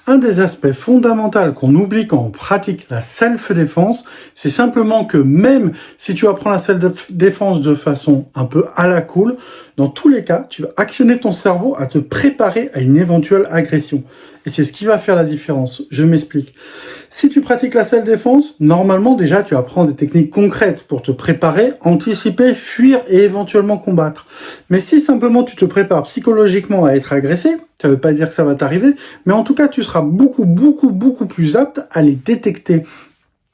Un des aspects fondamentaux qu'on oublie quand on pratique la self-défense, c'est simplement que même si tu apprends la self-défense de façon un peu à la cool, dans tous les cas, tu vas actionner ton cerveau à te préparer à une éventuelle agression. Et c'est ce qui va faire la différence. Je m'explique. Si tu pratiques la self-défense, normalement déjà tu apprends des techniques concrètes pour te préparer, anticiper, fuir et éventuellement combattre. Mais si simplement tu te prépares psychologiquement à être agressé, ça ne veut pas dire que ça va t'arriver, mais en tout cas tu seras beaucoup plus apte à les détecter.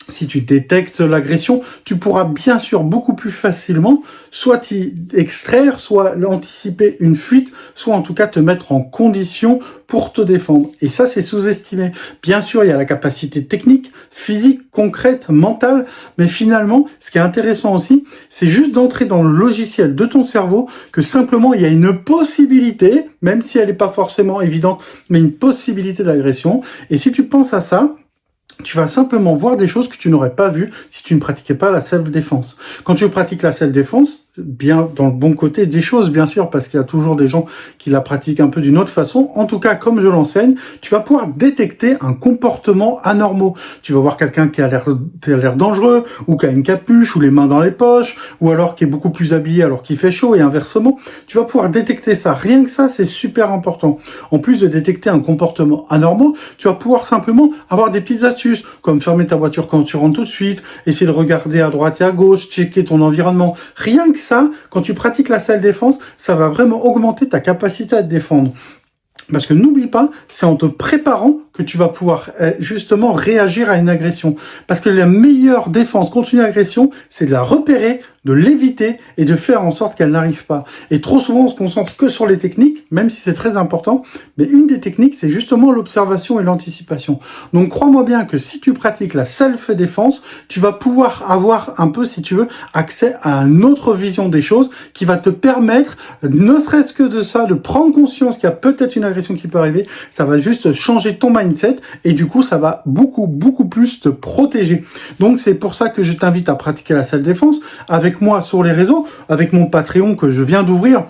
Si tu détectes l'agression, tu pourras bien sûr beaucoup plus facilement soit t'y extraire, soit anticiper une fuite, soit en tout cas te mettre en condition pour te défendre. Et ça, c'est sous-estimé. Bien sûr, il y a la capacité technique, physique, concrète, mentale, mais finalement, ce qui est intéressant aussi, c'est juste d'entrer dans le logiciel de ton cerveau que simplement il y a une possibilité, même si elle n'est pas forcément évidente, mais une possibilité d'agression. Et si tu penses à ça, tu vas simplement voir des choses que tu n'aurais pas vues si tu ne pratiquais pas la self-défense. Quand tu pratiques la self-défense, bien dans le bon côté des choses, bien sûr, parce qu'il y a toujours des gens qui la pratiquent un peu d'une autre façon. En tout cas, comme je l'enseigne, tu vas pouvoir détecter un comportement anormal. Tu vas voir quelqu'un qui a l'air dangereux, ou qui a une capuche, ou les mains dans les poches, ou alors qui est beaucoup plus habillé alors qu'il fait chaud, et inversement. Tu vas pouvoir détecter ça. Rien que ça, c'est super important. En plus de détecter un comportement anormal, tu vas pouvoir simplement avoir des petites astuces, comme fermer ta voiture quand tu rentres tout de suite, essayer de regarder à droite et à gauche, checker ton environnement. Rien que ça, quand tu pratiques la self-défense, ça va vraiment augmenter ta capacité à te défendre. Parce que n'oublie pas, c'est en te préparant que tu vas pouvoir justement réagir à une agression. Parce que la meilleure défense contre une agression, c'est de la repérer, de l'éviter et de faire en sorte qu'elle n'arrive pas. Et trop souvent, on se concentre que sur les techniques, même si c'est très important. Mais une des techniques, c'est justement l'observation et l'anticipation. Donc crois-moi bien que si tu pratiques la self-défense, tu vas pouvoir avoir un peu, si tu veux, accès à une autre vision des choses qui va te permettre, ne serait-ce que de ça, de prendre conscience qu'il y a peut-être une agression qui peut arriver. Ça va juste changer ton mindset et du coup, ça va beaucoup plus te protéger. Donc c'est pour ça que je t'invite à pratiquer la self-défense avec moi sur les réseaux, avec mon Patreon que je viens d'ouvrir,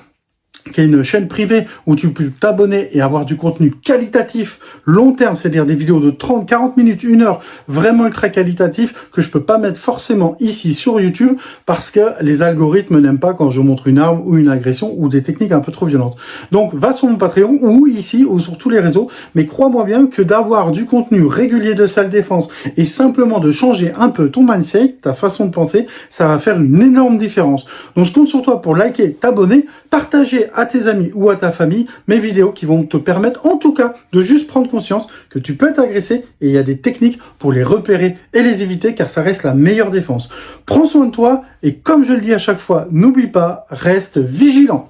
qui est une chaîne privée où tu peux t'abonner et avoir du contenu qualitatif, long terme, c'est-à-dire des vidéos de 30, 40 minutes, 1 heure, vraiment ultra qualitatif, que je peux pas mettre forcément ici sur YouTube parce que les algorithmes n'aiment pas quand je montre une arme ou une agression ou des techniques un peu trop violentes. Donc, va sur mon Patreon ou ici ou sur tous les réseaux, mais crois-moi bien que d'avoir du contenu régulier de self-défense et simplement de changer un peu ton mindset, ta façon de penser, ça va faire une énorme différence. Donc, je compte sur toi pour liker, t'abonner, partager à tes amis ou à ta famille mes vidéos qui vont te permettre en tout cas de juste prendre conscience que tu peux être agressé et il y a des techniques pour les repérer et les éviter car ça reste la meilleure défense. Prends soin de toi et comme je le dis à chaque fois, n'oublie pas, reste vigilant.